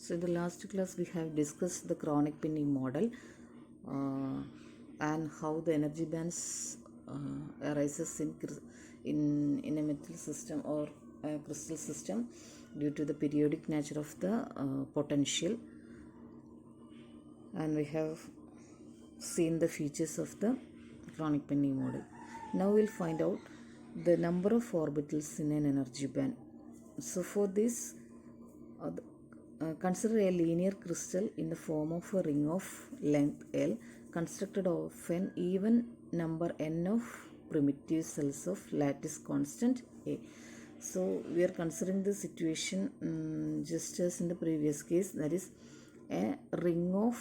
So in the last class we have discussed the chronic pinning model and how the energy bands arises in a metal system or a crystal system due to the periodic nature of the potential, and we have seen the features of the chronic pinning model. Now we'll find out the number of orbitals in an energy band. So for this, consider a linear crystal in the form of a ring of length L constructed of an even number n of primitive cells of lattice constant A. So we are considering the situation just as in the previous case, that is a ring of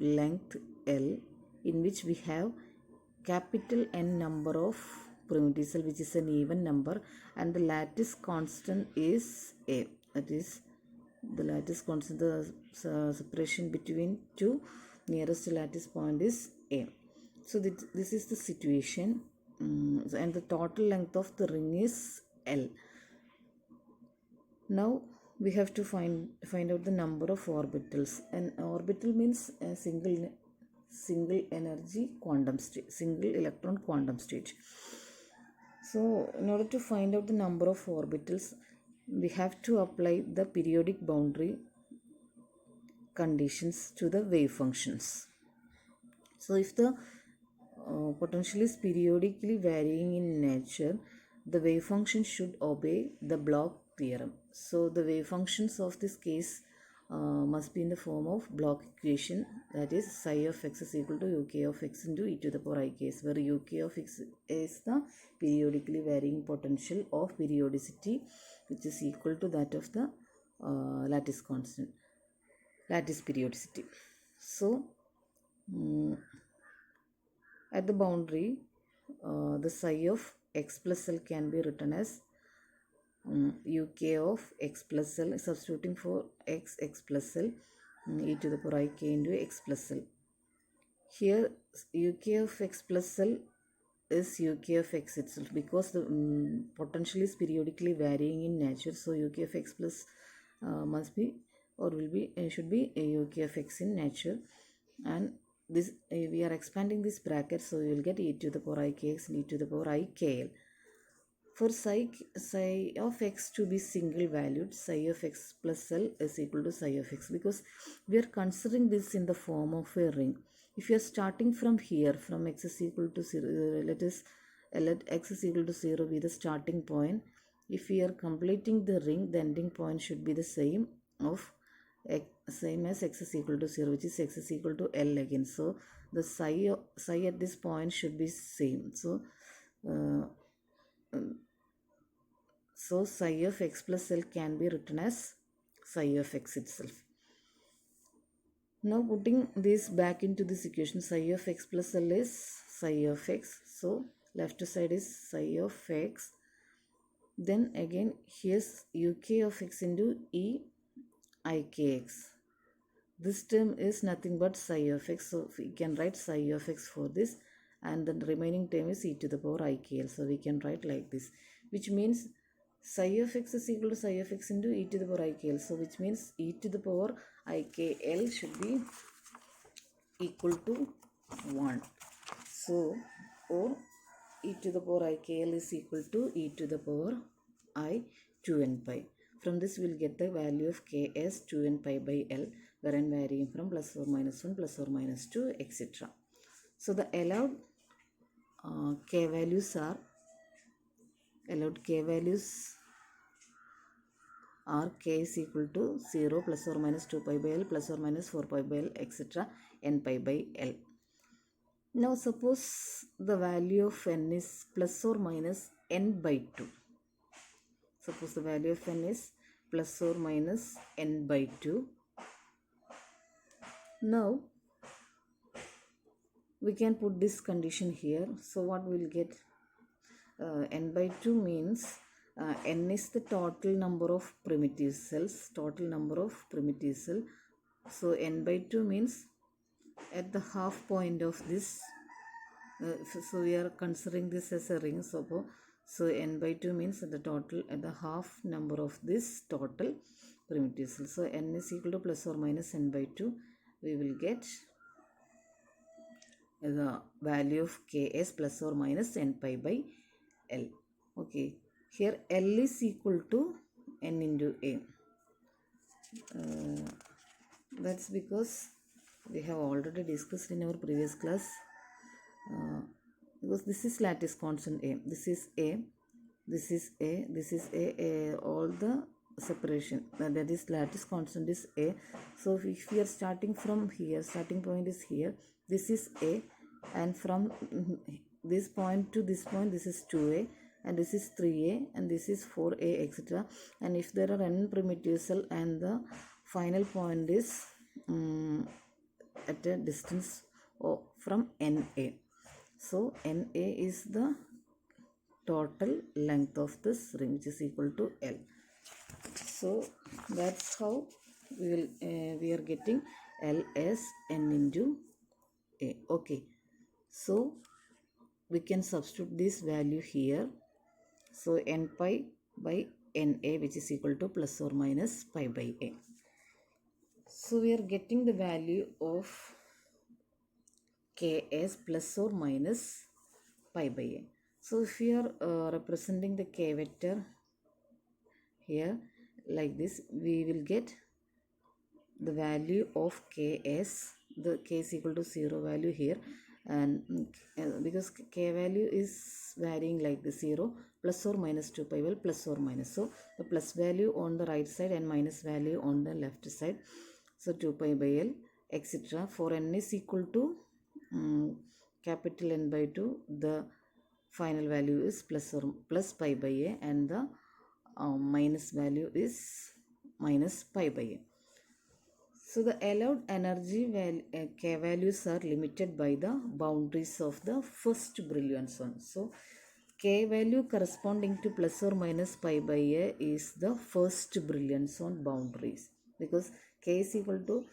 length L in which we have capital N number of primitive cells, which is an even number, and the lattice constant is A. That is the lattice constant, the separation between two nearest lattice point is A. So this is the situation, and the total length of the ring is L. Now we have to find out the number of orbitals. An orbital means a single energy quantum state, single electron quantum state. So in order to find out the number of orbitals, we have to apply the periodic boundary conditions to the wave functions. So if the potential is periodically varying in nature, the wave function should obey the Bloch theorem. So the wave functions of this case must be in the form of Bloch equation, that is psi of x is equal to uk of x into e to the power I case, where uk of x is the periodically varying potential of periodicity, which is equal to that of the lattice constant, lattice periodicity. So at the boundary, the psi of x plus L can be written as uk of x plus L, substituting for x plus L, e to the power I k into x plus L. Here uk of x plus L is uk of x itself, because the potential is periodically varying in nature. So uk of x plus must be or will be should be uk of x in nature, and this we are expanding this bracket, so you will get e to the power I kx and e to the power I kl. For psi of x to be single valued, psi of x plus L is equal to psi of x, because we are considering this in the form of a ring. If you are starting from here, from x is equal to 0, let x is equal to 0 be the starting point. If we are completing the ring, the ending point should be the same as x is equal to 0, which is x is equal to L again. So the psi at this point should be same. So psi of x plus L can be written as psi of x itself. Now putting this back into this equation, psi of x plus L is psi of x. So left side is psi of x. Then again here's uk of x into e I kx. This term is nothing but psi of x. So we can write psi of x for this, and the remaining term is e to the power I kl. So we can write like this, which means psi of x is equal to psi of x into e to the power I kl. So which means e to the power I kl should be equal to 1. So or e to the power I kl is equal to e to the power I 2n pi. From this we will get the value of k as 2n pi by L, where n varying from plus or minus 1, plus or minus 2, etc. So the allowed k values are k is equal to 0, plus or minus 2 pi by L, plus or minus 4 pi by L, etc. n pi by L. Now suppose the value of n is plus or minus n by 2. Suppose the value of n is plus or minus n by 2. Now we can put this condition here. So what we will get, n by 2 means n is the total number of primitive cells, So n by 2 means at the half point of this, so we are considering this as a ring. So n by 2 means at the half number of this total, primitive cell. So n is equal to plus or minus n by 2. We will get the value of Ks plus or minus n pi by L. Okay, here L is equal to n into A. That's because we have already discussed in our previous class, because this is lattice constant A, this is A, this is A, this is A, all the separation, that is lattice constant is A. So if we are starting from here, starting point is here, this is A, and from this point to this point, this is 2A, and this is 3A, and this is 4A, etc. And if there are n primitive cell and the final point is at a distance from NA. So NA is the total length of this ring, which is equal to L. So that's how we are getting L as n into A. Okay, so we can substitute this value here. So n pi by NA, which is equal to plus or minus pi by A. So we are getting the value of Ks plus or minus pi by A. So if we are representing the K vector here like this, we will get the value of Ks, the K is equal to 0 value here, and because K value is varying like the 0 plus or minus 2 pi, well, plus or minus. So the plus value on the right side and minus value on the left side. So 2 pi by L, etc. For n is equal to capital N by 2, the final value is plus pi by A, and the minus value is minus pi by A. So the allowed energy K values are limited by the boundaries of the first brilliant zone. So K value corresponding to plus or minus pi by A is the first brilliant zone boundaries, because K is equal to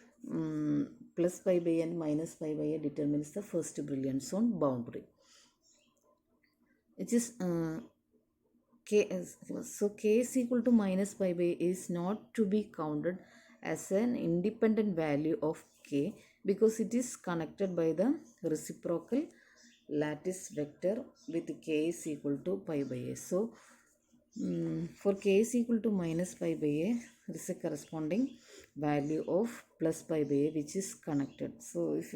plus pi by and minus pi by A determines the first brilliant zone boundary, which is K is equal to minus pi by is not to be counted as an independent value of K, because it is connected by the reciprocal lattice vector with K is equal to pi by A. So for K is equal to minus pi by A, there is a corresponding value of plus pi by A which is connected. So if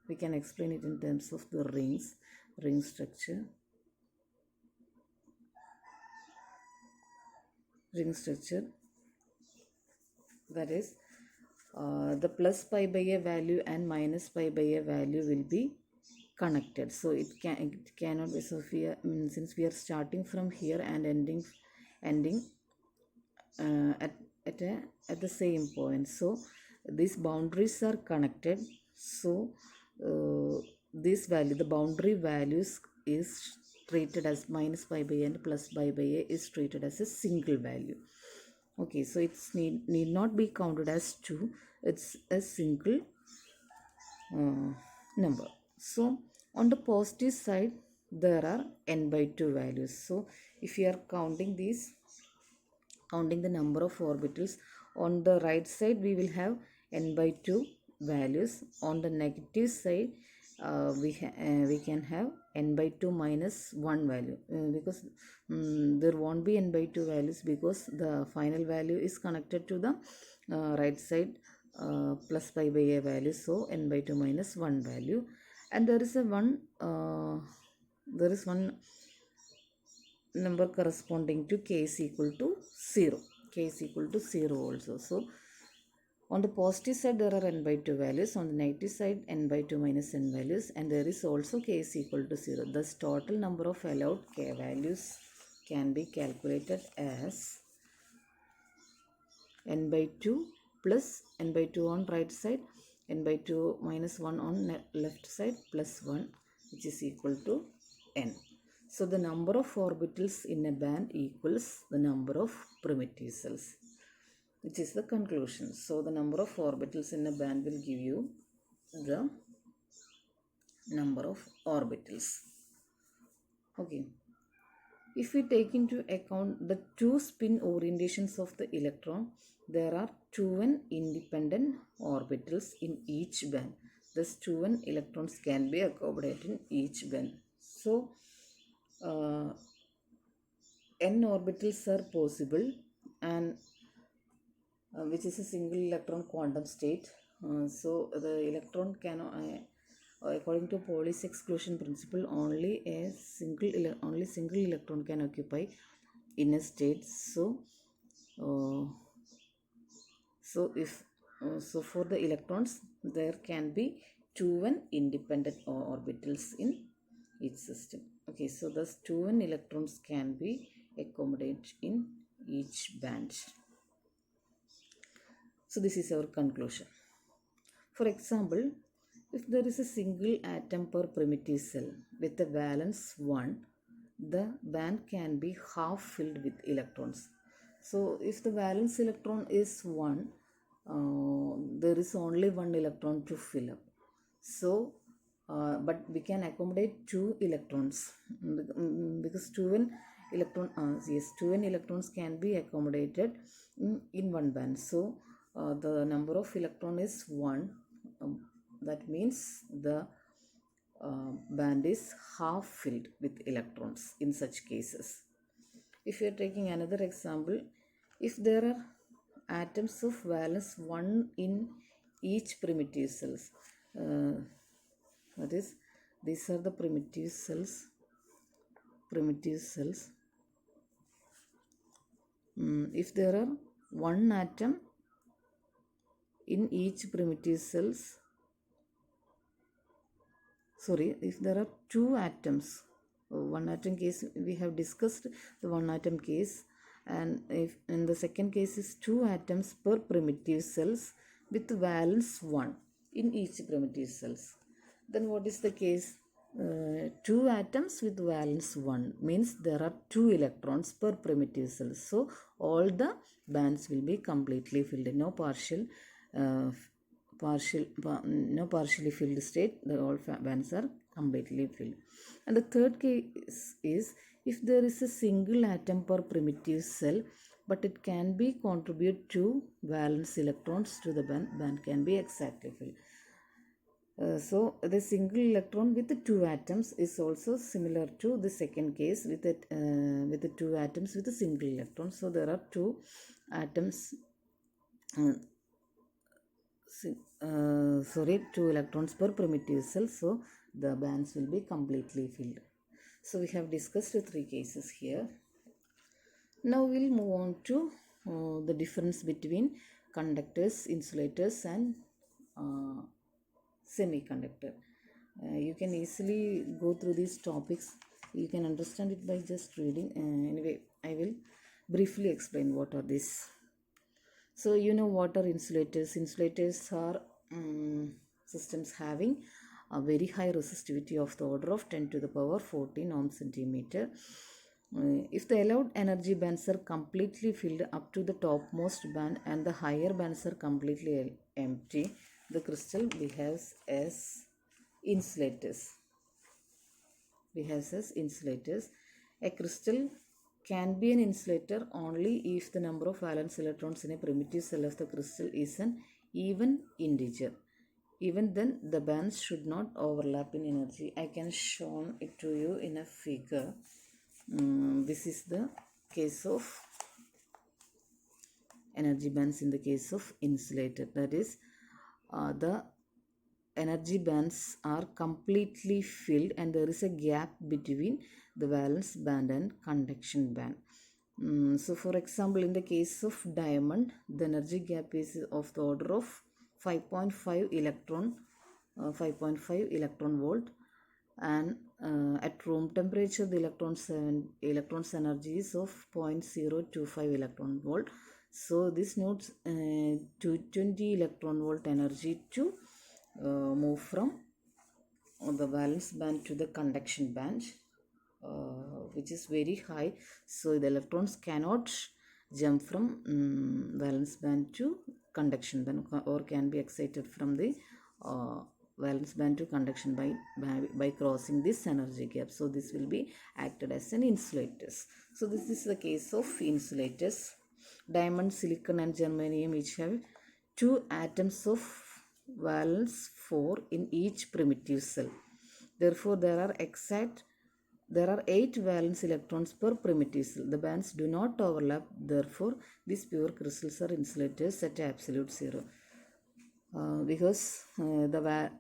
we can explain it in terms of the ring structure. That is the plus pi by A value and minus pi by A value will be connected. So it cannot be. So since we are starting from here and ending at the same point, so these boundaries are connected. So this value, the boundary values, is treated as minus pi by A and plus pi by A is treated as a single value. Okay, so it's need not be counted as 2, it's a single number. So on the positive side, there are n by 2 values. So if you are counting the number of orbitals, on the right side we will have n by 2 values. On the negative side, we can have n by 2 minus 1 value, because there won't be n by 2 values, because the final value is connected to the right side plus pi by A value. So n by 2 minus 1 value, and there is one number corresponding to K is equal to 0. K is equal to 0 also. So on the positive side there are n by 2 values, on the negative side n by 2 minus n values, and there is also K is equal to 0. Thus total number of allowed K values can be calculated as n by 2 plus n by 2 on right side, n by 2 minus 1 on left side, plus 1, which is equal to n. So the number of orbitals in a band equals the number of primitive cells, which is the conclusion. So the number of orbitals in a band will give you the number of orbitals. Okay. If we take into account the two spin orientations of the electron, there are 2n independent orbitals in each band. Thus 2n electrons can be accommodated in each band. So n orbitals are possible, and which is a single electron quantum state. So the electron cannot, according to Pauli's exclusion principle, only single electron can occupy in a state. So so for the electrons there can be 2n independent orbitals in each system. Okay, so thus 2n electrons can be accommodated in each band. So this is our conclusion. For example, if there is a single atom per primitive cell with a valence 1, the band can be half filled with electrons. So if the valence electron is 1, there is only one electron to fill up. So but we can accommodate 2 electrons because 2n electrons can be accommodated in one band. So the number of electron is 1. That means the band is half filled with electrons in such cases. If you are taking another example, if there are atoms of valence 1 in each primitive cells, that is, these are the primitive cells. If there are one atom in each primitive cells, if there are two atoms, one atom case we have discussed the one atom case, and if in the second case is two atoms per primitive cells with valence 1 in each primitive cells, then what is the case? Two atoms with valence 1 means there are 2 electrons per primitive cell. So all the bands will be completely filled. No partially filled state. All bands are completely filled. And the third case is if there is a single atom per primitive cell, but it can be contribute 2 valence electrons to the band can be exactly filled. So the single electron with the 2 atoms is also similar to the second case with the 2 atoms with a single electron. So there are 2 atoms, 2 electrons per primitive cell. So the bands will be completely filled. So we have discussed 3 cases here. Now we'll move on to the difference between conductors, insulators, and semiconductor. You can easily go through these topics. You can understand it by just reading. Anyway, I will briefly explain what are these. So you know what are insulators. Insulators are systems having a very high resistivity of the order of 10 to the power 14 ohm centimeter. If the allowed energy bands are completely filled up to the topmost band and the higher bands are completely empty, the crystal behaves as insulators. A crystal can be an insulator only if the number of valence electrons in a primitive cell of the crystal is an even integer. Even then, the bands should not overlap in energy. I can show it to you in a figure. This is the case of energy bands in the case of insulator. That is, the energy bands are completely filled and there is a gap between the valence band and conduction band. So for example, in the case of diamond, the energy gap is of the order of 5.5 electron volt, and at room temperature the electrons energy is of 0.025 electron volt. So this needs 220 electron volt energy to move from the valence band to the conduction band, which is very high. So the electrons cannot jump from valence band to conduction band or can be excited from the valence band to conduction by crossing this energy gap. So this will be acted as an insulators. So this is the case of insulators. Diamond, silicon and germanium each have 2 atoms of valence 4 in each primitive cell. Therefore, there are 8 valence electrons per primitive cell. The bands do not overlap. Therefore, these pure crystals are insulators at absolute zero. Because the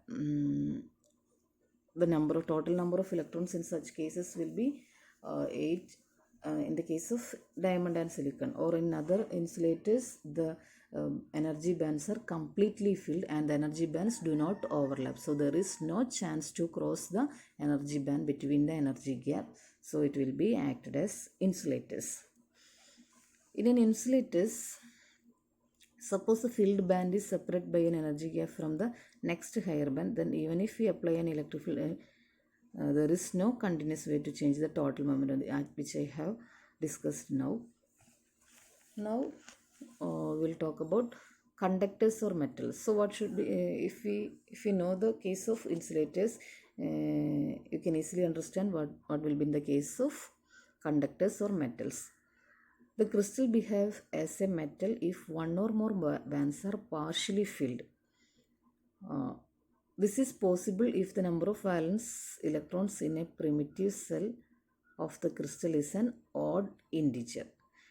total number of electrons in such cases will be 8 in the case of diamond and silicon, or in other insulators the energy bands are completely filled and the energy bands do not overlap, so there is no chance to cross the energy band between the energy gap, so it will be acted as insulators. In an insulators, suppose the filled band is separate by an energy gap from the next higher band, then even if we apply an electric field, there is no continuous way to change the total moment of the act, which I have discussed now. Now we'll talk about conductors or metals. So what should be, if we know the case of insulators, you can easily understand what will be in the case of conductors or metals. The crystal behaves as a metal if one or more bands are partially filled. This is possible if the number of valence electrons in a primitive cell of the crystal is an odd integer.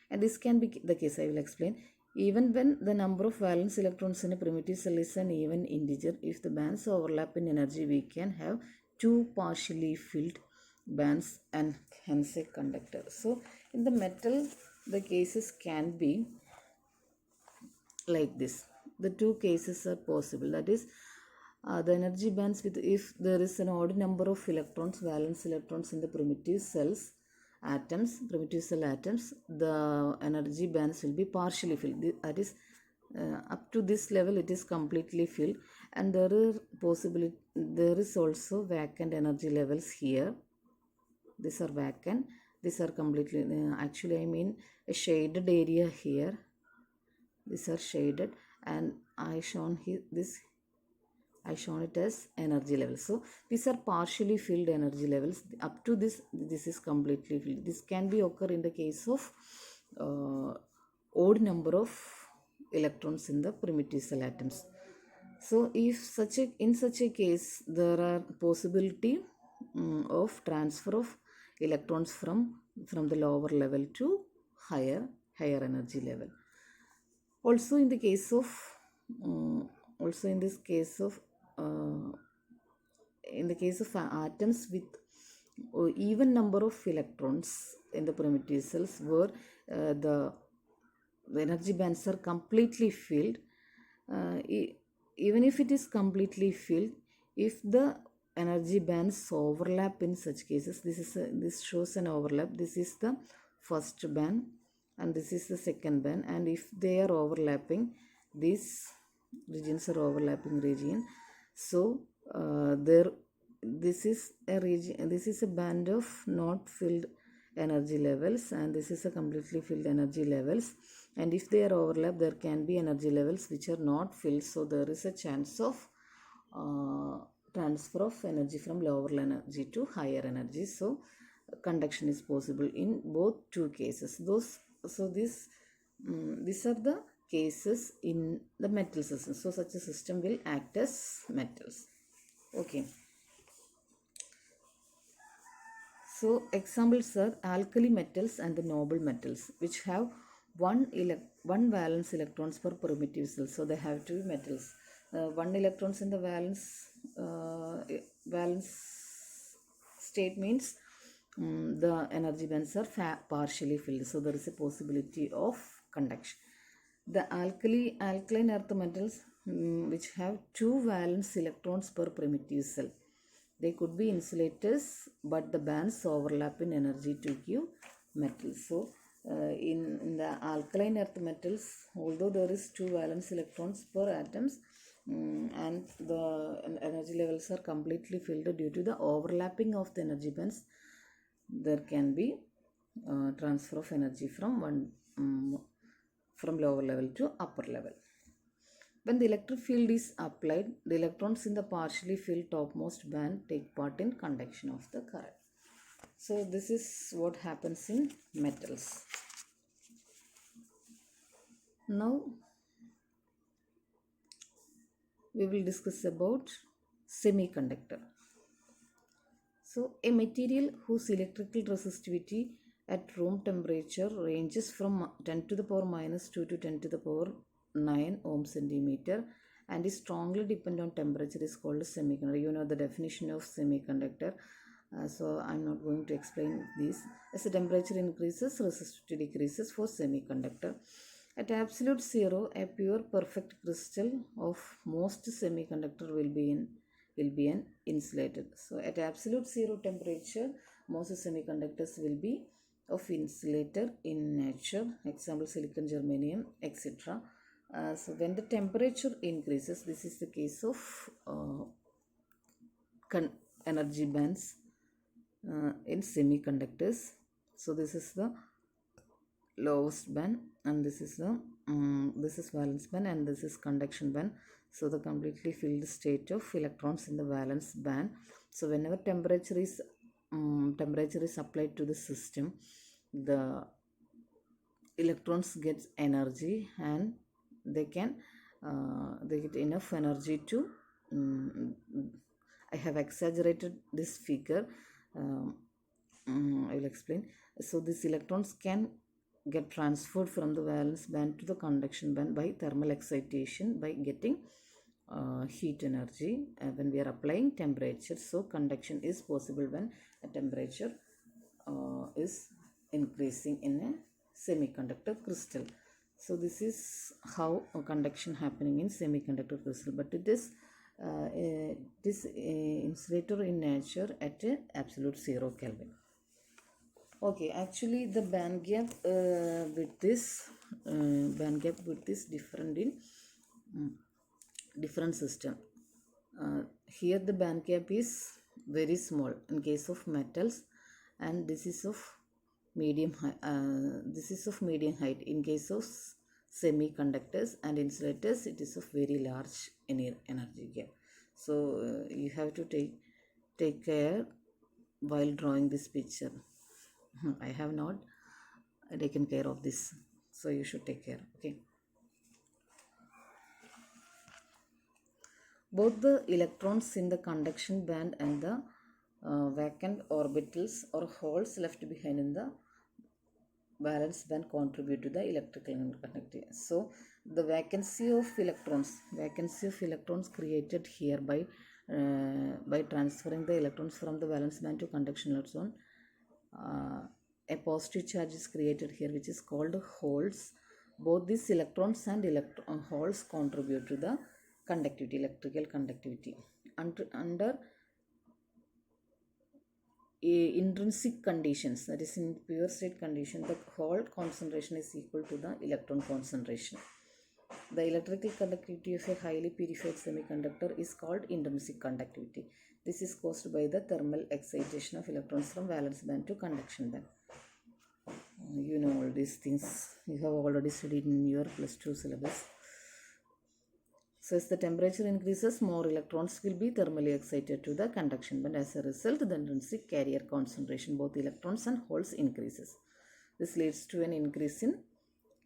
And this can be the case, I will explain. Even when the number of valence electrons in a primitive cell is an even integer, if the bands overlap in energy, we can have 2 partially filled bands and hence a conductor. So in the metal, the cases can be like this. The 2 cases are possible. That is, the energy bands with, if there is an odd number of electrons, valence electrons in the primitive cell atoms, the energy bands will be partially filled. That is, up to this level it is completely filled, and there is also vacant energy levels here. These are vacant. These are completely, actually I mean a shaded area here. These are shaded, and I shown it as energy levels. So these are partially filled energy levels. Up to this is completely filled. This can be occur in the case of odd number of electrons in the primitive cell atoms. So if in such a case, there are possibility of transfer of electrons from the lower level to higher energy level. Also in the case of atoms with even number of electrons in the primitive cells, where the energy bands are completely filled, even if it is completely filled, if the energy bands overlap in such cases, this shows an overlap. This is the first band and this is the second band, and if they are overlapping, these regions are overlapping region, so this is a band of not filled energy levels, and this is a completely filled energy levels, and if they are overlap, there can be energy levels which are not filled, so there is a chance of transfer of energy from lower energy to higher energy. So conduction is possible in both 2 cases. These are the cases in the metal system. So such a system will act as metals. Okay. So examples are alkali metals and the noble metals, which have one valence electrons per primitive cell. So they have 2 metals. 1 electrons in the valence state means the energy bands are partially filled, so there is a possibility of conduction. The alkaline earth metals which have 2 valence electrons per primitive cell, they could be insulators, but the bands overlap in energy to give metals. So in the alkaline earth metals, although there is 2 valence electrons per atoms, and the energy levels are completely filled due to the overlapping of the energy bands, there can be transfer of energy from lower level to upper level. When the electric field is applied, the electrons in the partially filled topmost band take part in conduction of the current. So this is what happens in metals. Now we will discuss about semiconductor. So a material whose electrical resistivity at room temperature ranges from 10 to the power minus 2 to 10 to the power 9 ohm centimeter and is strongly dependent on temperature is called a semiconductor. You know the definition of semiconductor. So I'm not going to explain this. As the temperature increases, resistivity decreases for semiconductor. At absolute zero, a pure perfect crystal of most semiconductor will be an insulator. So at absolute zero temperature, most semiconductors will be of insulator in nature. Example, silicon, germanium, etc. So when the temperature increases, this is the case of energy bands in semiconductors. So this is the lowest band, and this is valence band, and this is conduction band. So the completely filled state of electrons in the valence band. So whenever temperature is applied to the system, the electrons get energy, and they get enough energy to I have exaggerated this figure. I will explain. So these electrons can get transferred from the valence band to the conduction band by thermal excitation by getting heat energy when we are applying temperature. So conduction is possible when a temperature is increasing in a semiconductor crystal. So this is how conduction happening in semiconductor crystal, but it is insulator in nature at a absolute 0 Kelvin. Okay, actually the band gap with this different in different system. Here the band gap is very small in case of metals, and this is of medium height in case of semiconductors, and insulators it is of very large energy gap. So you have to take care while drawing this picture. I have not taken care of this, so you should take care. Okay. Both the electrons in the conduction band and the vacant orbitals or holes left behind in the valence band contribute to the electrical conductivity. So the vacancy of electrons created here by transferring the electrons from the valence band to conduction electron. A positive charge is created here, which is called holes. Both these electrons and holes contribute to the conductivity, electrical conductivity. Under intrinsic conditions, that is in pure state condition, the hole concentration is equal to the electron concentration. The electrical conductivity of a highly purified semiconductor is called intrinsic conductivity. This is caused by the thermal excitation of electrons from valence band to conduction band. You know all these things. You have already studied in your +2 syllabus. So as the temperature increases, more electrons will be thermally excited to the conduction band. As a result, the intrinsic carrier concentration, both electrons and holes, increases. This leads to an increase in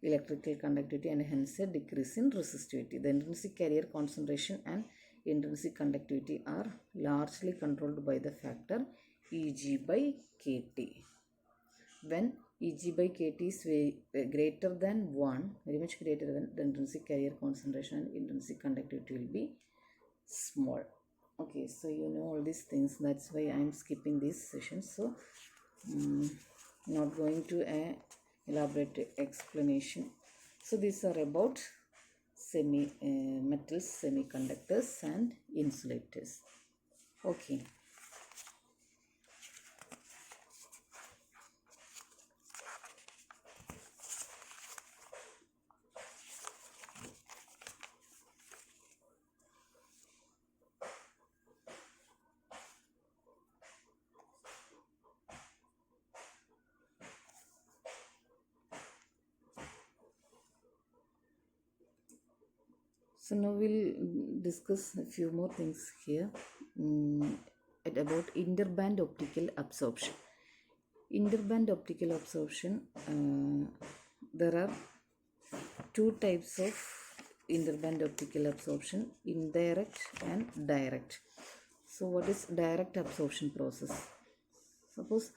electrical conductivity and hence a decrease in resistivity. The intrinsic carrier concentration and intrinsic conductivity are largely controlled by the factor Eg by Kt. When Eg by Kt is greater than 1, very much greater than, the intrinsic carrier concentration and intrinsic conductivity will be small. Okay, so you know all these things. That's why I am skipping these sessions. So not going to elaborate explanation. So these are about metals, semiconductors and insulators. Okay. So now we'll discuss a few more things here about interband optical absorption. Interband optical absorption, there are two types of interband optical absorption, indirect and direct. So what is direct absorption process? Suppose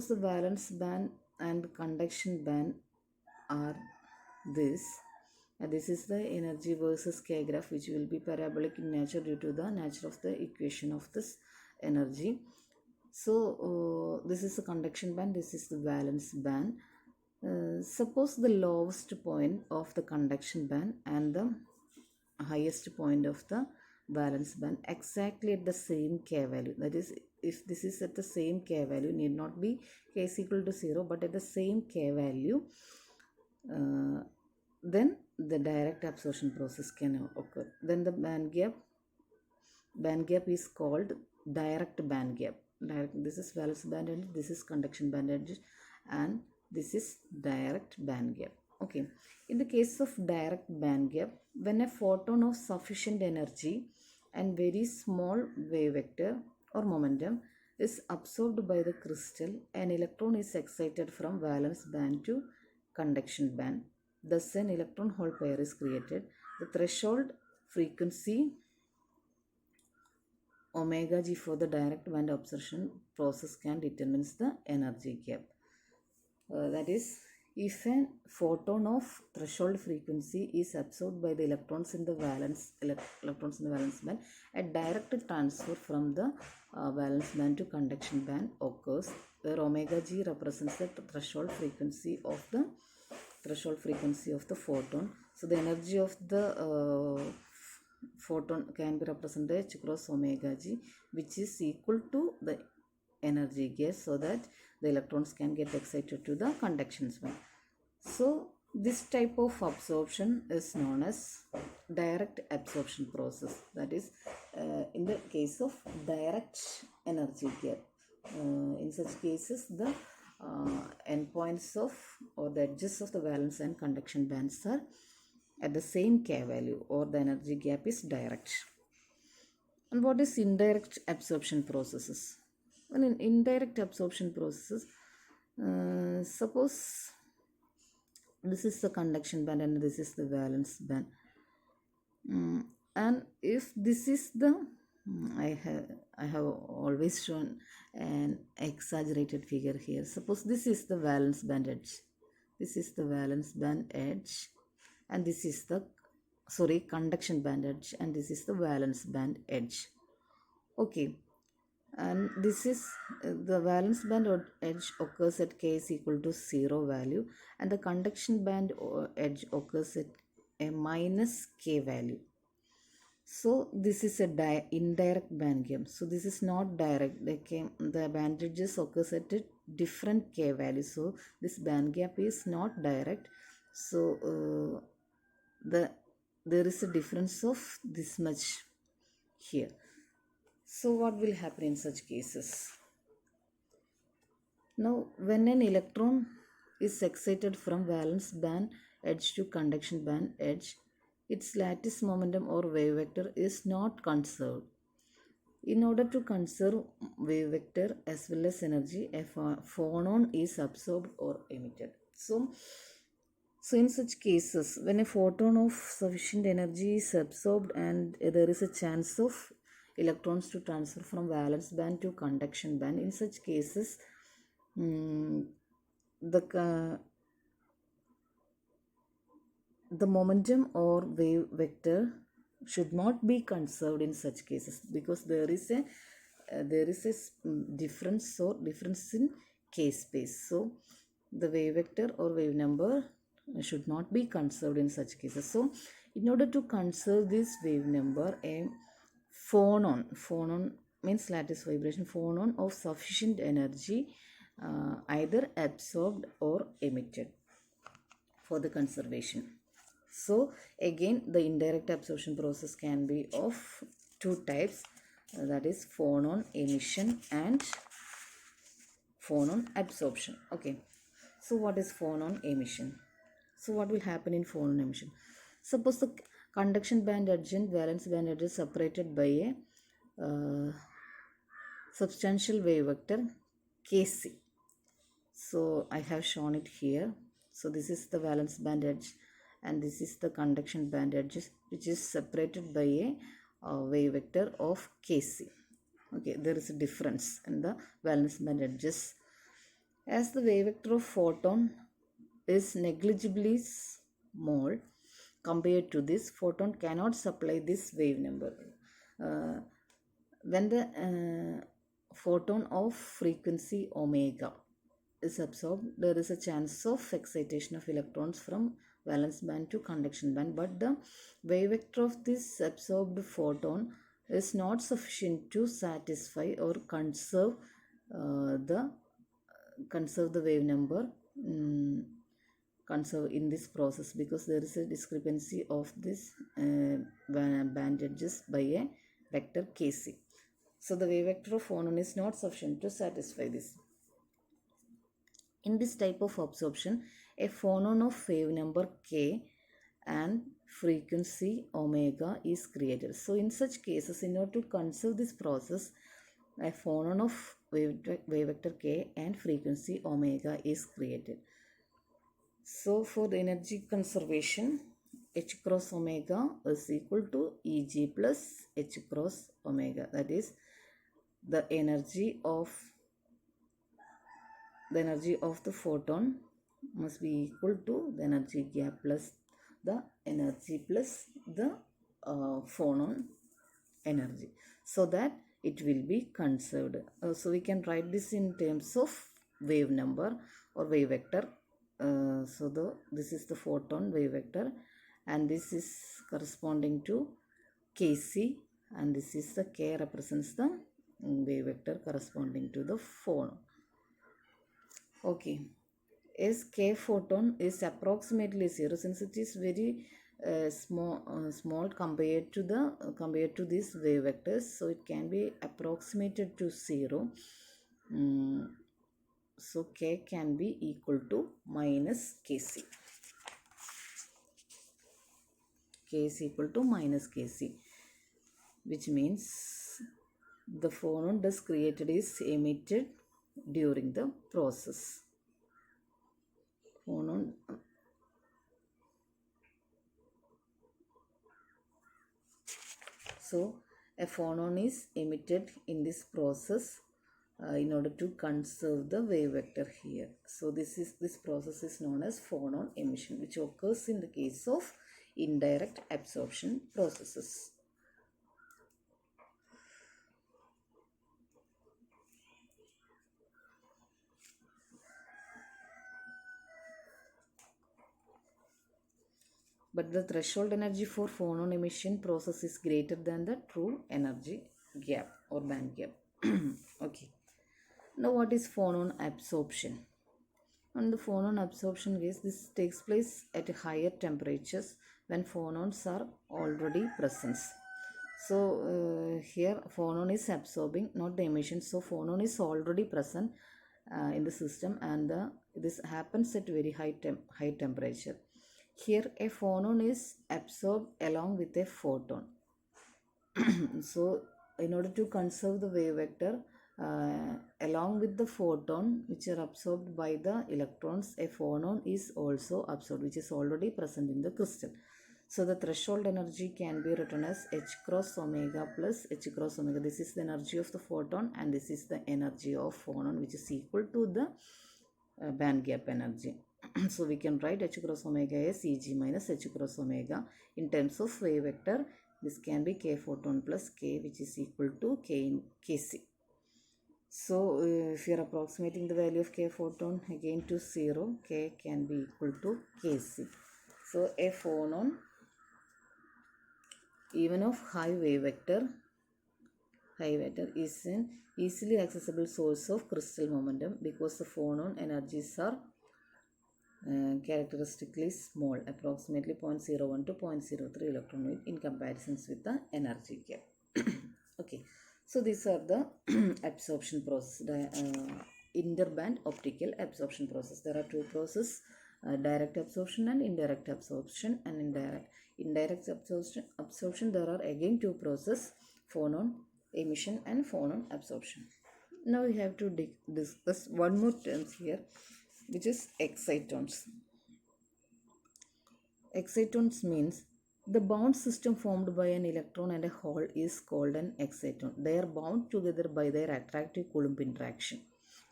the valence band and conduction band are this. This is the energy versus K graph, which will be parabolic in nature due to the nature of the equation of this energy. So this is the conduction band, this is the valence band. Suppose the lowest point of the conduction band and the highest point of the valence band exactly at the same K value. That is, if this is at the same K value, need not be K is equal to 0, but at the same K value, then the direct absorption process can occur. Then the band gap is called direct band gap. This is valence band and this is conduction band edge, and this is direct band gap. Okay, in the case of direct band gap, when a photon of sufficient energy and very small wave vector or momentum is absorbed by the crystal, an electron is excited from valence band to conduction band. Thus, an electron hole pair is created. The threshold frequency omega g for the direct band absorption process can determine the energy gap. That is, if a photon of threshold frequency is absorbed by the electrons in the valence band, a direct transfer from the valence band to conduction band occurs, where omega g represents the threshold frequency of the photon. So the energy of the photon can be represented H cross omega g, which is equal to the energy gap, so that the electrons can get excited to the conduction band. So this type of absorption is known as direct absorption process. That is, in the case of direct energy gap, in such cases the endpoints of or the edges of the valence and conduction bands are at the same K value, or the energy gap is direct. And what is indirect absorption processes? Well, in indirect absorption processes, suppose this is the conduction band and this is the valence band, and if this is the I have always shown an exaggerated figure here. Suppose this is the valence band edge, this is the valence band edge, and this is the conduction band edge, and this is the valence band edge. Okay, and this is the valence band edge occurs at K is equal to 0 value, and the conduction band edge occurs at a minus K value. So this is a indirect band gap. So this is not direct. The band edges occurs at a different K value. So this band gap is not direct. So there is a difference of this much here. So what will happen in such cases? Now, when an electron is excited from valence band edge to conduction band edge, its lattice momentum or wave vector is not conserved. In order to conserve wave vector as well as energy, a phonon is absorbed or emitted. So in such cases, when a photon of sufficient energy is absorbed and there is a chance of electrons to transfer from valence band to conduction band, in such cases, the momentum or wave vector should not be conserved in such cases, because there is a difference in K space. So the wave vector or wave number should not be conserved in such cases. So in order to conserve this wave number, a phonon means lattice vibration, phonon of sufficient energy either absorbed or emitted for the conservation. So again, the indirect absorption process can be of two types, that is phonon emission and phonon absorption. Okay, so what is phonon emission? So what will happen in phonon emission? Suppose Conduction band edge and valence band edge is separated by a substantial wave vector Kc. So I have shown it here. So this is the valence band edge and this is the conduction band edge, which is separated by a wave vector of Kc. Okay, there is a difference in the valence band edges. As the wave vector of photon is negligibly small compared to this, photon cannot supply this wave number. When the photon of frequency omega is absorbed, there is a chance of excitation of electrons from valence band to conduction band, but the wave vector of this absorbed photon is not sufficient to satisfy or conserve the wave number conserve in this process, because there is a discrepancy of this band edges by a vector Kc. So the wave vector of phonon is not sufficient to satisfy this. In this type of absorption, a phonon of wave number k and frequency omega is created. So in such cases, in order to conserve this process, a phonon of wave vector k and frequency omega is created. So for the energy conservation, H cross omega is equal to Eg plus H cross omega. That is, the energy of the photon must be equal to the energy gap plus the energy plus the phonon energy, so that it will be conserved. So we can write this in terms of wave number or wave vector. This is the photon wave vector and this is corresponding to Kc, and this is the K represents the wave vector corresponding to the phonon. Okay, as K photon is approximately 0, since it is very small compared to these wave vectors, so it can be approximated to 0. So K can be equal to minus Kc. K is equal to minus Kc, which means the phonon thus created is emitted during the process. So a phonon is emitted in this process in order to conserve the wave vector here. So this process is known as phonon emission, which occurs in the case of indirect absorption processes. But the threshold energy for phonon emission process is greater than the true energy gap or band gap. Okay. Now what is phonon absorption? On the phonon absorption case, this takes place at higher temperatures when phonons are already present. So here phonon is absorbing, not the emission. So phonon is already present in the system, and this happens at very high temperature. Here a phonon is absorbed along with a photon. So in order to conserve the wave vector, along with the photon which are absorbed by the electrons, a phonon is also absorbed, which is already present in the crystal. So the threshold energy can be written as H cross omega plus H cross omega. This is the energy of the photon and this is the energy of phonon, which is equal to the band gap energy. So we can write H cross omega as Eg minus H cross omega. In terms of wave vector, this can be K photon plus K, which is equal to K in Kc. So if you are approximating the value of K photon again to 0, K can be equal to Kc. So a phonon, even of high wave vector, is an easily accessible source of crystal momentum because the phonon energies are characteristically small, approximately 0.01 to 0.03 electron volt in comparisons with the energy gap. Okay, so these are the absorption process, interband optical absorption process. There are two processes, direct absorption and indirect absorption. And Indirect absorption, there are again two processes, phonon emission and phonon absorption. Now we have to discuss one more terms here, which is excitons. Excitons means the bound system formed by an electron and a hole is called an exciton. They are bound together by their attractive Coulomb interaction.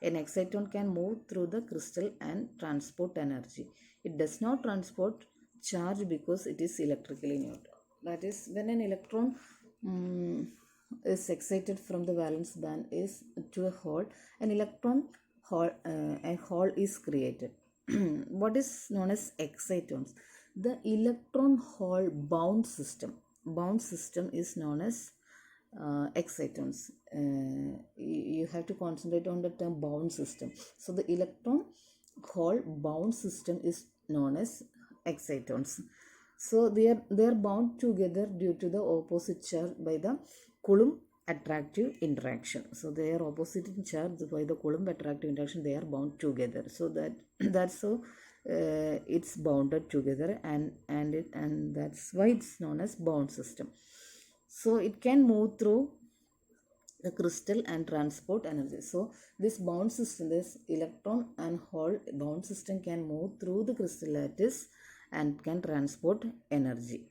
An exciton can move through the crystal and transport energy. It does not transport charge because it is electrically neutral. That is, when an electron is excited from the valence band is to a hole, an electron hole, a hole is created. What is known as excitons? The electron hole bound system. Bound system is known as excitons. You have to concentrate on the term bound system. So the electron hole bound system is known as excitons. So they are bound together due to the opposite charge by the Coulomb attractive interaction. So they are opposite in charge by the Coulomb attractive interaction. They are bound together. So that's how it's bounded together, and that's why it's known as bound system. So it can move through the crystal and transport energy. So this bound system, this electron and hole bound system can move through the crystal lattice and can transport energy.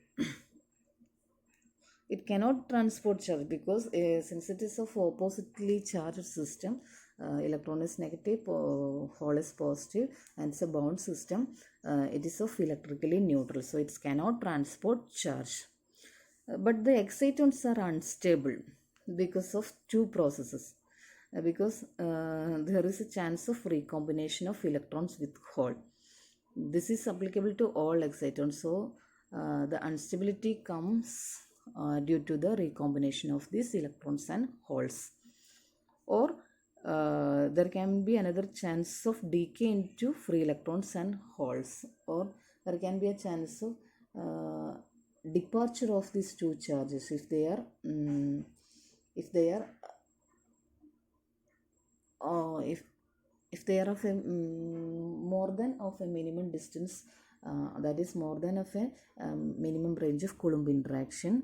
It cannot transport charge because since it is of oppositely charged system, electron is negative, hole is positive, and it's a bound system. It is of electrically neutral, so it cannot transport charge. But the excitons are unstable because of two processes. Because there is a chance of recombination of electrons with hole. This is applicable to all excitons. So the instability comes due to the recombination of these electrons and holes. Or there can be another chance of decay into free electrons and holes, or there can be a chance of departure of these two charges if they are if they are of a more than of a minimum distance, that is more than of a minimum range of Coulomb interaction.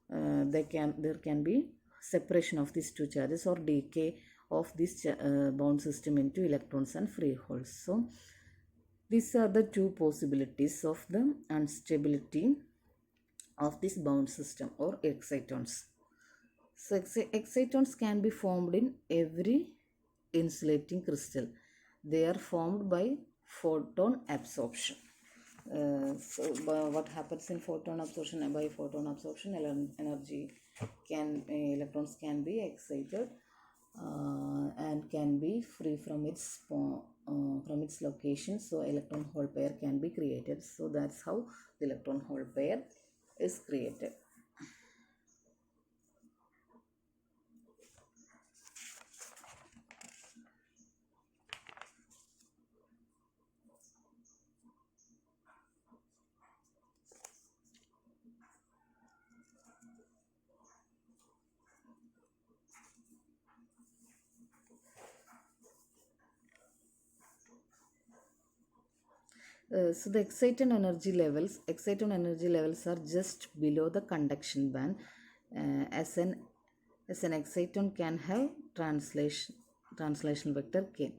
There can be separation of these two charges or decay of this bound system into electrons and free holes. So these are the two possibilities of the instability of this bound system or excitons. So excitons can be formed in every insulating crystal. They are formed by photon absorption. So what happens in photon absorption? By photon absorption, electrons can be excited and can be free from its location. So electron hole pair can be created. So that's how the electron hole pair is created. So the exciton energy levels are just below the conduction band. As an exciton can have translation vector k.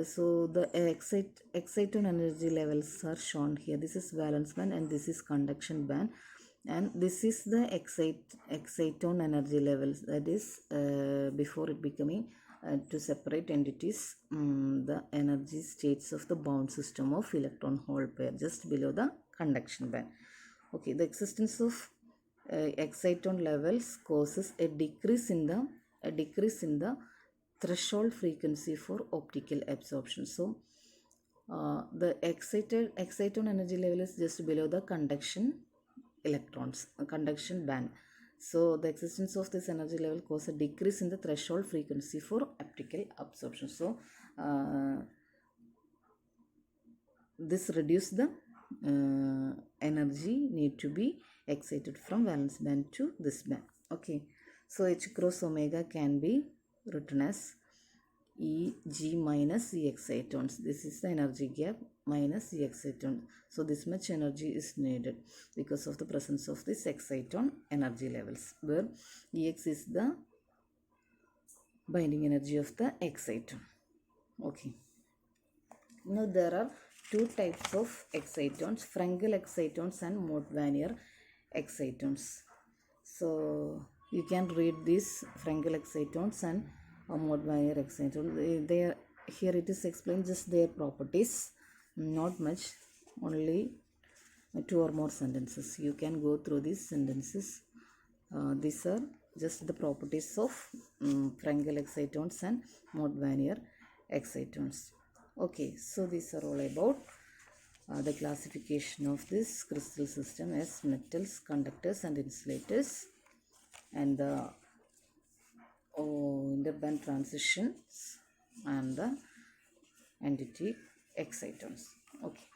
So the exciton energy levels are shown here. This is valence band and this is conduction band, and this is the exciton energy levels, that is before it becoming to separate entities, the energy states of the bound system of electron hole pair just below the conduction band. Okay, the existence of exciton levels causes a decrease in the threshold frequency for optical absorption. So the exciton energy level is just below the conduction band. So the existence of this energy level causes a decrease in the threshold frequency for optical absorption. So this reduces the energy need to be excited from valence band to this band. Okay, so H cross omega can be written as Eg minus E excitons. This is the energy gap minus the exciton. So this much energy is needed because of the presence of this exciton energy levels, where Ex is the binding energy of the exciton. Okay. Now there are two types of excitons, Frankel excitons and Montvanier excitons. So you can read these Frankel excitons and Montvanier excitons. They are, here it is explained just their properties, not much, only 2 or more sentences. You can go through these sentences. These are just the properties of Frankel excitons and Montvanier excitons. Okay, so these are all about the classification of this crystal system as metals, conductors and insulators, and the interband transitions and the entity excitons. Okay.